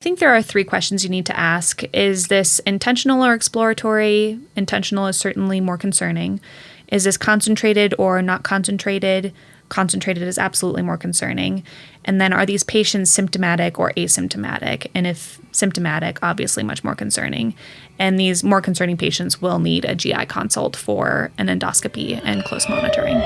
I think there are 3 questions you need to ask. Is this intentional or exploratory? Intentional is certainly more concerning. Is this concentrated or not concentrated? Concentrated is absolutely more concerning. And then are these patients symptomatic or asymptomatic? And if symptomatic, obviously much more concerning. And these more concerning patients will need a GI consult for an endoscopy and close monitoring.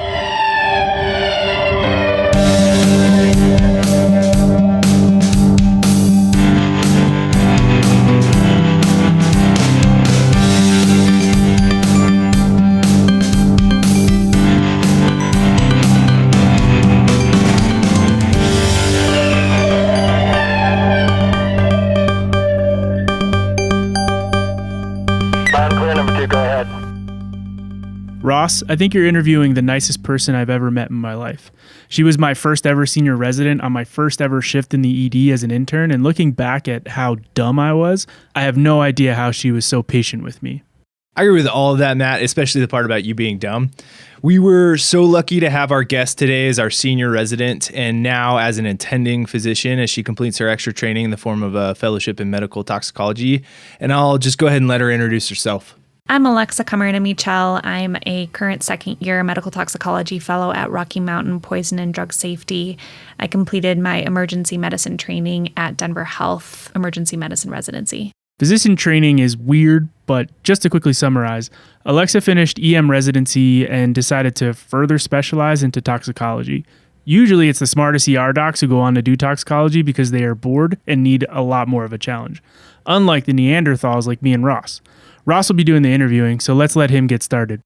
Ross, I think you're interviewing the nicest person I've ever met in my life. She was my first ever senior resident on my first ever shift in the ED as an intern, and looking back at how dumb I was, I have no idea how she was so patient with me. I agree with all of that, Matt, especially the part about you being dumb. We were so lucky to have our guest today as our senior resident and now as an attending physician as she completes her extra training in the form of a fellowship in medical toxicology. And I'll just go ahead and let her introduce herself. I'm Alexa Camarena-Michel. I'm a current second-year medical toxicology fellow at Rocky Mountain Poison and Drug Safety. I completed my emergency medicine training at Denver Health Emergency Medicine Residency. Physician training is weird, but just to quickly summarize, Alexa finished EM residency and decided to further specialize into toxicology. Usually it's the smartest ER docs who go on to do toxicology because they are bored and need a lot more of a challenge, unlike the Neanderthals like me and Ross. Ross will be doing the interviewing, so let's let him get started.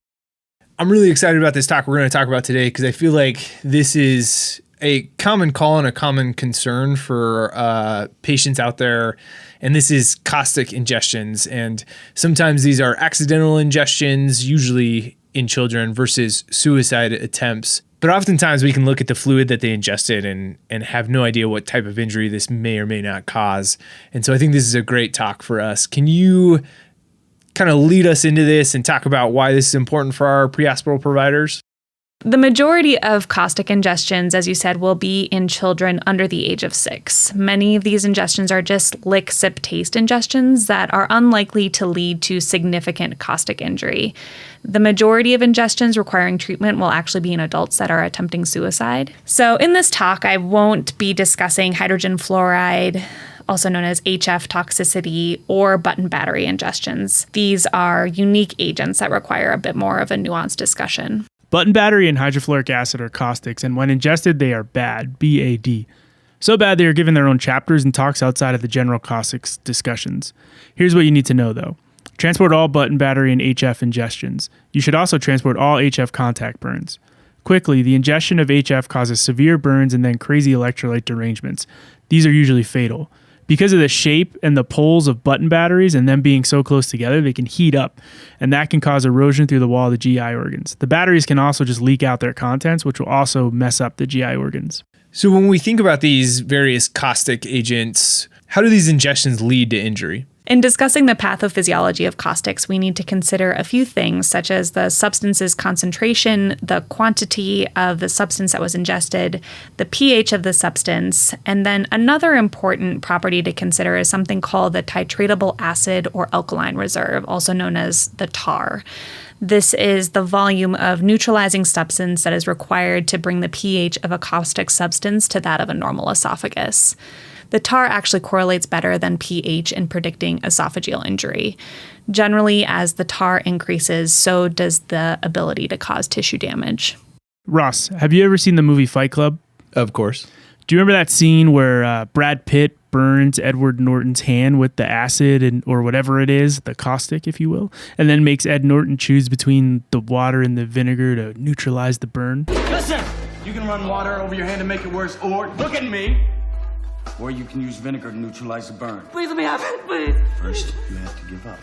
I'm really excited about this talk we're going to talk about today because I feel like this is a common call and a common concern for patients out there, and this is caustic ingestions. And sometimes these are accidental ingestions, usually in children, versus suicide attempts. But oftentimes we can look at the fluid that they ingested and have no idea what type of injury this may or may not cause. And so I think this is a great talk for us. Can you kind of lead us into this and talk about why this is important for our pre-hospital providers? The majority of caustic ingestions, as you said, will be in children under the age of 6. Many of these ingestions are just lick, sip, taste ingestions that are unlikely to lead to significant caustic injury. The majority of ingestions requiring treatment will actually be in adults that are attempting suicide. So in this talk, I won't be discussing hydrogen fluoride, also known as HF toxicity, or button battery ingestions. These are unique agents that require a bit more of a nuanced discussion. Button battery and hydrofluoric acid are caustics, and when ingested, they are bad, B-A-D. So bad they are given their own chapters and talks outside of the general caustics discussions. Here's what you need to know, though. Transport all button battery and HF ingestions. You should also transport all HF contact burns. Quickly, the ingestion of HF causes severe burns and then crazy electrolyte derangements. These are usually fatal. Because of the shape and the poles of button batteries and them being so close together, they can heat up, and that can cause erosion through the wall of the GI organs. The batteries can also just leak out their contents, which will also mess up the GI organs. So when we think about these various caustic agents, how do these ingestions lead to injury? In discussing the pathophysiology of caustics, we need to consider a few things, such as the substance's concentration, the quantity of the substance that was ingested, the pH of the substance, and then another important property to consider is something called the titratable acid or alkaline reserve, also known as the TAR. This is the volume of neutralizing substance that is required to bring the pH of a caustic substance to that of a normal esophagus. The TAR actually correlates better than pH in predicting esophageal injury. Generally, as the TAR increases, so does the ability to cause tissue damage. Ross, have you ever seen the movie Fight Club? Of course. Do you remember that scene where Brad Pitt burns Edward Norton's hand with the acid or whatever it is, the caustic, if you will, and then makes Ed Norton choose between the water and the vinegar to neutralize the burn? Listen, you can run water over your hand to make it worse, or look at me. Or you can use vinegar to neutralize the burn. Please let me have it, please. First, you have to give up.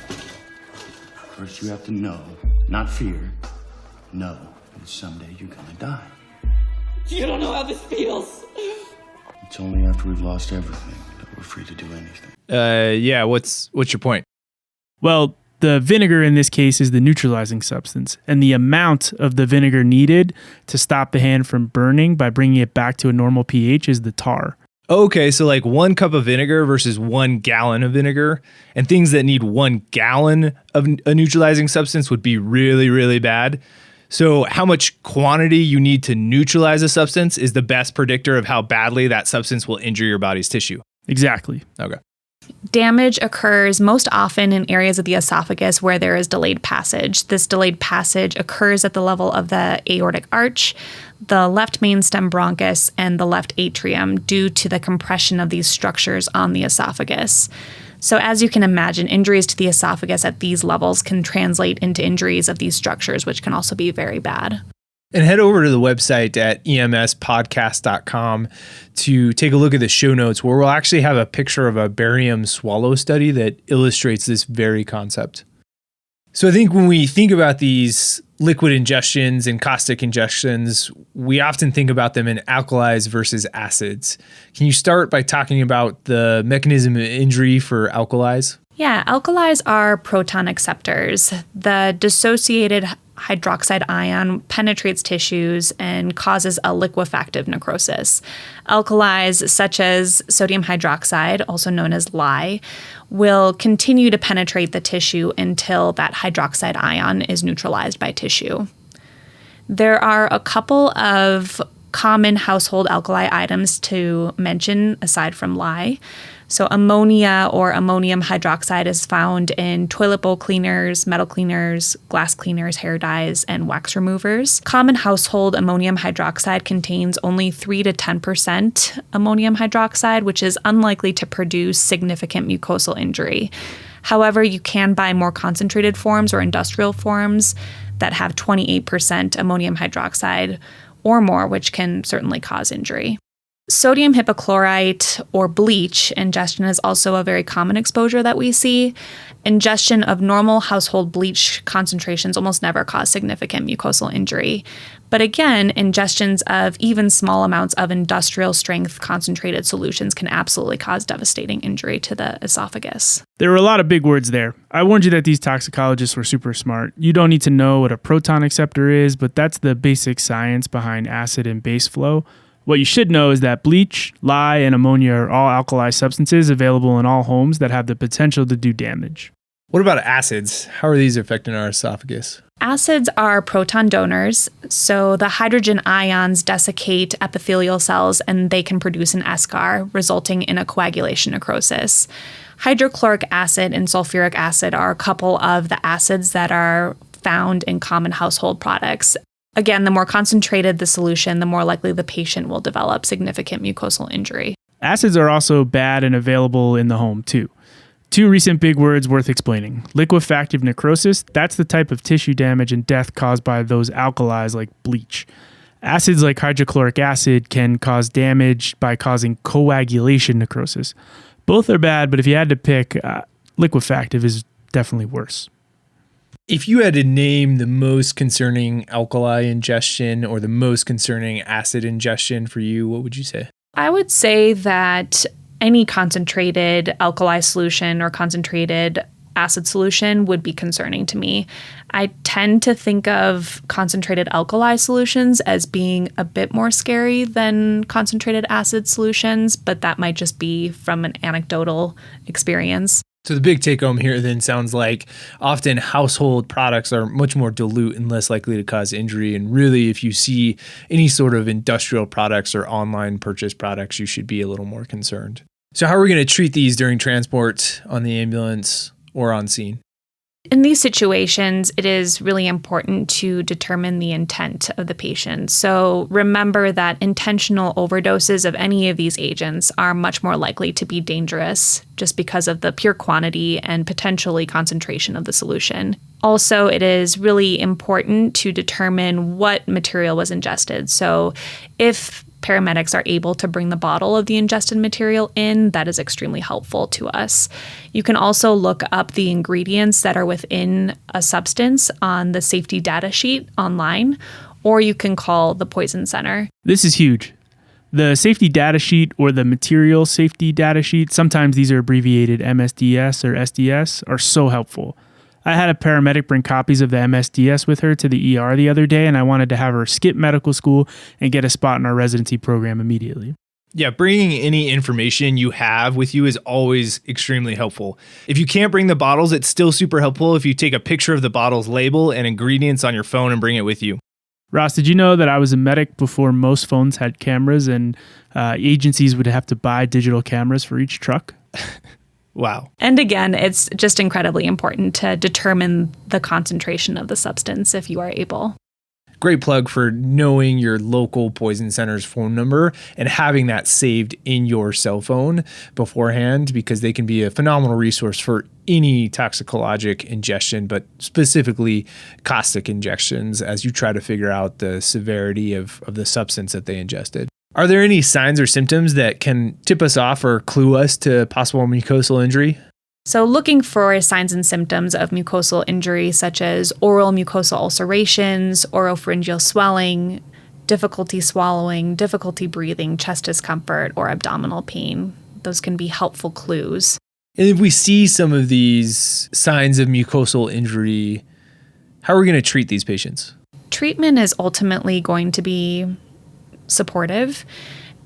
First, you have to know, not fear, know that someday you're gonna die. You don't know how this feels. It's only after we've lost everything that we're free to do anything. Yeah, what's your point? Well, the vinegar in this case is the neutralizing substance, and the amount of the vinegar needed to stop the hand from burning by bringing it back to a normal pH is the TAR. Okay, so like 1 cup of vinegar versus 1 gallon of vinegar, and things that need 1 gallon of a neutralizing substance would be really, really bad. So how much quantity you need to neutralize a substance is the best predictor of how badly that substance will injure your body's tissue. Exactly. Okay. Damage occurs most often in areas of the esophagus where there is delayed passage. This delayed passage occurs at the level of the aortic arch, the left main stem bronchus, and the left atrium due to the compression of these structures on the esophagus. So as you can imagine, injuries to the esophagus at these levels can translate into injuries of these structures, which can also be very bad. And head over to the website at emspodcast.com to take a look at the show notes, where we'll actually have a picture of a barium swallow study that illustrates this very concept. So I think when we think about these liquid ingestions and caustic ingestions, we often think about them in alkalis versus acids. Can you start by talking about the mechanism of injury for alkalis? Yeah, alkalis are proton acceptors. The dissociated hydroxide ion penetrates tissues and causes a liquefactive necrosis. Alkalis, such as sodium hydroxide, also known as lye, will continue to penetrate the tissue until that hydroxide ion is neutralized by tissue. There are a couple of common household alkali items to mention aside from lye. So ammonia or ammonium hydroxide is found in toilet bowl cleaners, metal cleaners, glass cleaners, hair dyes, and wax removers. Common household ammonium hydroxide contains only 3 to 10% ammonium hydroxide, which is unlikely to produce significant mucosal injury. However, you can buy more concentrated forms or industrial forms that have 28% ammonium hydroxide or more, which can certainly cause injury. Sodium hypochlorite or bleach ingestion is also a very common exposure that we see. Ingestion of normal household bleach concentrations almost never cause significant mucosal injury. But again, ingestions of even small amounts of industrial strength concentrated solutions can absolutely cause devastating injury to the esophagus. There were a lot of big words there. I warned you that these toxicologists were super smart. You don't need to know what a proton acceptor is, but that's the basic science behind acid and base flow. What you should know is that bleach, lye, and ammonia are all alkali substances available in all homes that have the potential to do damage. What about acids? How are these affecting our esophagus? Acids are proton donors, so the hydrogen ions desiccate epithelial cells and they can produce an eschar, resulting in a coagulation necrosis. Hydrochloric acid and sulfuric acid are a couple of the acids that are found in common household products. Again, the more concentrated the solution, the more likely the patient will develop significant mucosal injury. Acids are also bad and available in the home, too. 2 recent big words worth explaining. Liquefactive necrosis, that's the type of tissue damage and death caused by those alkalis like bleach. Acids like hydrochloric acid can cause damage by causing coagulation necrosis. Both are bad, but if you had to pick, liquefactive is definitely worse. If you had to name the most concerning alkali ingestion or the most concerning acid ingestion for you, what would you say? I would say that any concentrated alkali solution or concentrated acid solution would be concerning to me. I tend to think of concentrated alkali solutions as being a bit more scary than concentrated acid solutions, but that might just be from an anecdotal experience. So the big take home here then sounds like often household products are much more dilute and less likely to cause injury. And really, if you see any sort of industrial products or online purchase products, you should be a little more concerned. So how are we going to treat these during transport on the ambulance or on scene? In these situations, it is really important to determine the intent of the patient. So remember that intentional overdoses of any of these agents are much more likely to be dangerous just because of the pure quantity and potentially concentration of the solution. Also, it is really important to determine what material was ingested. So if paramedics are able to bring the bottle of the ingested material in, that is extremely helpful to us. You can also look up the ingredients that are within a substance on the safety data sheet online, or you can call the poison center. This is huge. The safety data sheet or the material safety data sheet, sometimes these are abbreviated MSDS or SDS, are so helpful. I had a paramedic bring copies of the MSDS with her to the ER the other day, and I wanted to have her skip medical school and get a spot in our residency program immediately. Yeah, bringing any information you have with you is always extremely helpful. If you can't bring the bottles, it's still super helpful if you take a picture of the bottle's label and ingredients on your phone and bring it with you. Ross, did you know that I was a medic before most phones had cameras and agencies would have to buy digital cameras for each truck? Wow. And again, it's just incredibly important to determine the concentration of the substance if you are able. Great plug for knowing your local poison center's phone number and having that saved in your cell phone beforehand, because they can be a phenomenal resource for any toxicologic ingestion, but specifically caustic injections as you try to figure out the severity of the substance that they ingested. Are there any signs or symptoms that can tip us off or clue us to possible mucosal injury? So looking for signs and symptoms of mucosal injury, such as oral mucosal ulcerations, oropharyngeal swelling, difficulty swallowing, difficulty breathing, chest discomfort, or abdominal pain. Those can be helpful clues. And if we see some of these signs of mucosal injury, how are we going to treat these patients? Treatment is ultimately going to be supportive.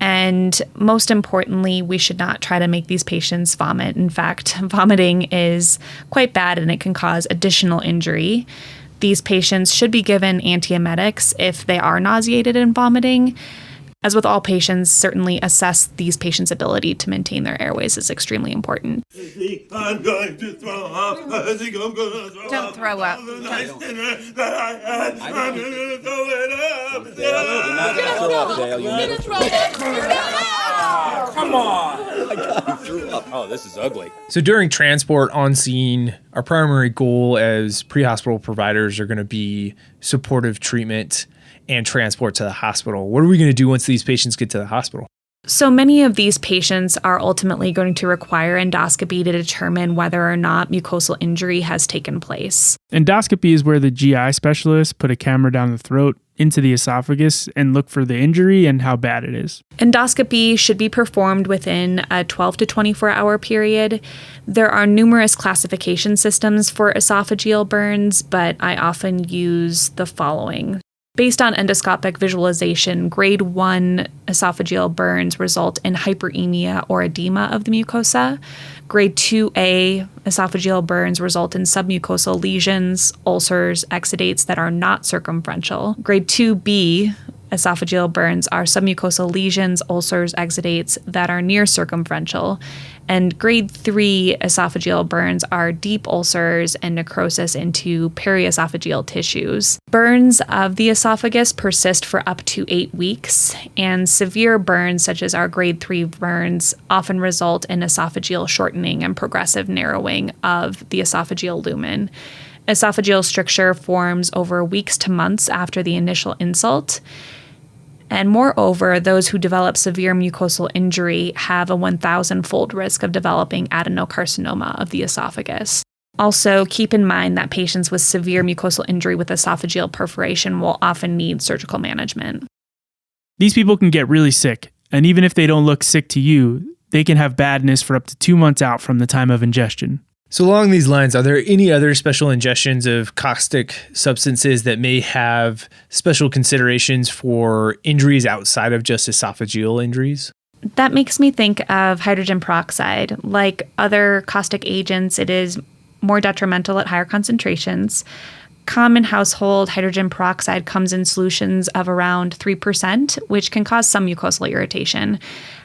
And most importantly, we should not try to make these patients vomit. In fact, vomiting is quite bad and it can cause additional injury. These patients should be given antiemetics if they are nauseated and vomiting. As with all patients, certainly assess these patients' ability to maintain their airways is extremely important. I'm going to throw up. I think I'm going to throw up. Don't throw up. The nice dinner that I had, I'm going to throw it up. You're not going to throw up, Dale. You're going to throw up. Come on. I got you threw up. Oh, this is ugly. So during transport on scene, our primary goal as pre-hospital providers are going to be supportive treatment and transport to the hospital. What are we going to do once these patients get to the hospital? So many of these patients are ultimately going to require endoscopy to determine whether or not mucosal injury has taken place. Endoscopy is where the GI specialists put a camera down the throat into the esophagus and look for the injury and how bad it is. Endoscopy should be performed within a 12 to 24-hour period. There are numerous classification systems for esophageal burns, but I often use the following. Based on endoscopic visualization, grade 1 esophageal burns result in hyperemia or edema of the mucosa. Grade 2A esophageal burns result in submucosal lesions, ulcers, exudates that are not circumferential. Grade 2B esophageal burns are submucosal lesions, ulcers, exudates that are near circumferential. And grade 3 esophageal burns are deep ulcers and necrosis into periesophageal tissues. Burns of the esophagus persist for up to 8 weeks, and severe burns, such as our grade 3 burns, often result in esophageal shortening and progressive narrowing of the esophageal lumen. Esophageal stricture forms over weeks to months after the initial insult. And moreover, those who develop severe mucosal injury have a 1,000-fold risk of developing adenocarcinoma of the esophagus. Also, keep in mind that patients with severe mucosal injury with esophageal perforation will often need surgical management. These people can get really sick, and even if they don't look sick to you, they can have badness for up to 2 months out from the time of ingestion. So along these lines, are there any other special ingestions of caustic substances that may have special considerations for injuries outside of just esophageal injuries? That makes me think of hydrogen peroxide. Like other caustic agents, it is more detrimental at higher concentrations. Common household hydrogen peroxide comes in solutions of around 3%, which can cause some mucosal irritation.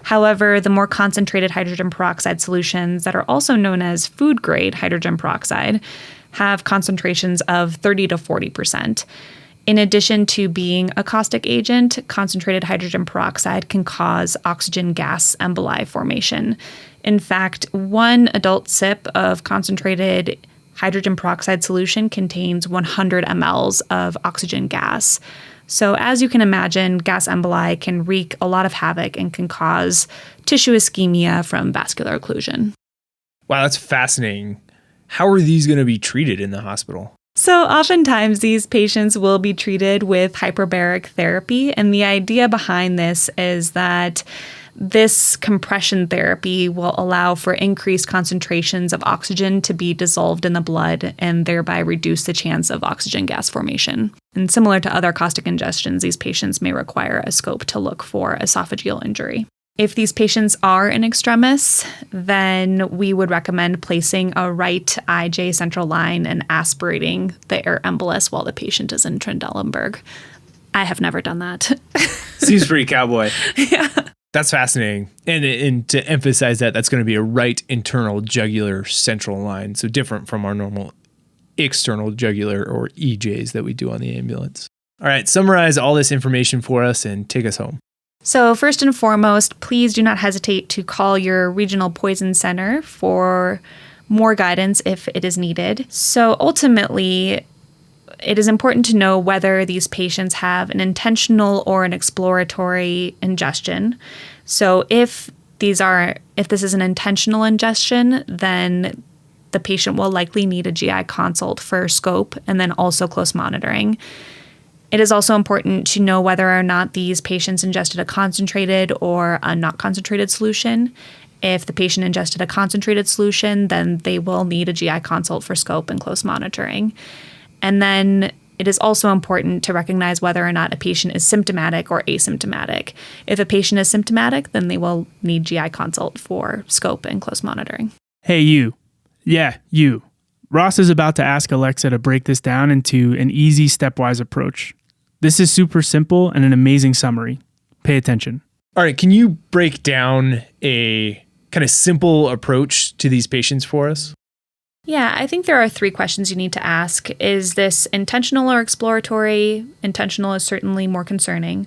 However, the more concentrated hydrogen peroxide solutions that are also known as food-grade hydrogen peroxide have concentrations of 30 to 40%. In addition to being a caustic agent, concentrated hydrogen peroxide can cause oxygen gas emboli formation. In fact, 1 adult sip of concentrated hydrogen peroxide solution contains 100 mLs of oxygen gas. So as you can imagine, gas emboli can wreak a lot of havoc and can cause tissue ischemia from vascular occlusion. Wow, that's fascinating. How are these going to be treated in the hospital? So oftentimes these patients will be treated with hyperbaric therapy, and the idea behind this is that this compression therapy will allow for increased concentrations of oxygen to be dissolved in the blood and thereby reduce the chance of oxygen gas formation. And similar to other caustic ingestions, these patients may require a scope to look for esophageal injury. If these patients are in extremis, then we would recommend placing a right IJ central line and aspirating the air embolus while the patient is in Trendelenburg. I have never done that. Seems pretty cowboy. Yeah. That's fascinating. And to emphasize that, that's going to be a right internal jugular central line. So different from our normal external jugular or EJs that we do on the ambulance. All right, summarize all this information for us and take us home. So first and foremost, please do not hesitate to call your regional poison center for more guidance if it is needed. So ultimately, it is important to know whether these patients have an intentional or an exploratory ingestion. So if this is an intentional ingestion, then the patient will likely need a GI consult for scope and then also close monitoring. It is also important to know whether or not these patients ingested a concentrated or a not concentrated solution. If the patient ingested a concentrated solution, then they will need a GI consult for scope and close monitoring. And then it is also important to recognize whether or not a patient is symptomatic or asymptomatic. If a patient is symptomatic, then they will need GI consult for scope and close monitoring. Hey, you. Yeah, you. Ross is about to ask Alexa to break this down into an easy stepwise approach. This is super simple and an amazing summary. Pay attention. All right, can you break down a kind of simple approach to these patients for us? Yeah, I think there are 3 questions you need to ask. Is this intentional or exploratory? Intentional is certainly more concerning.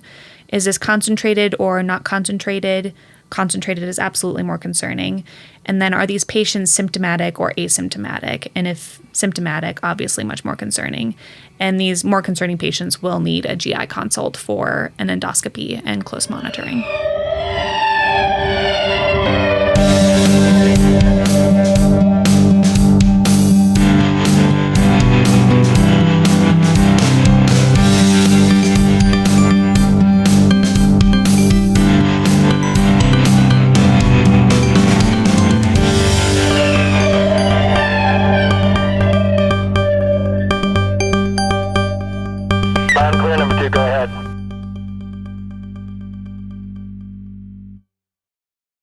Is this concentrated or not concentrated? Concentrated is absolutely more concerning. And then are these patients symptomatic or asymptomatic? And if symptomatic, obviously much more concerning. And these more concerning patients will need a GI consult for an endoscopy and close monitoring. Clear, number 2, go ahead.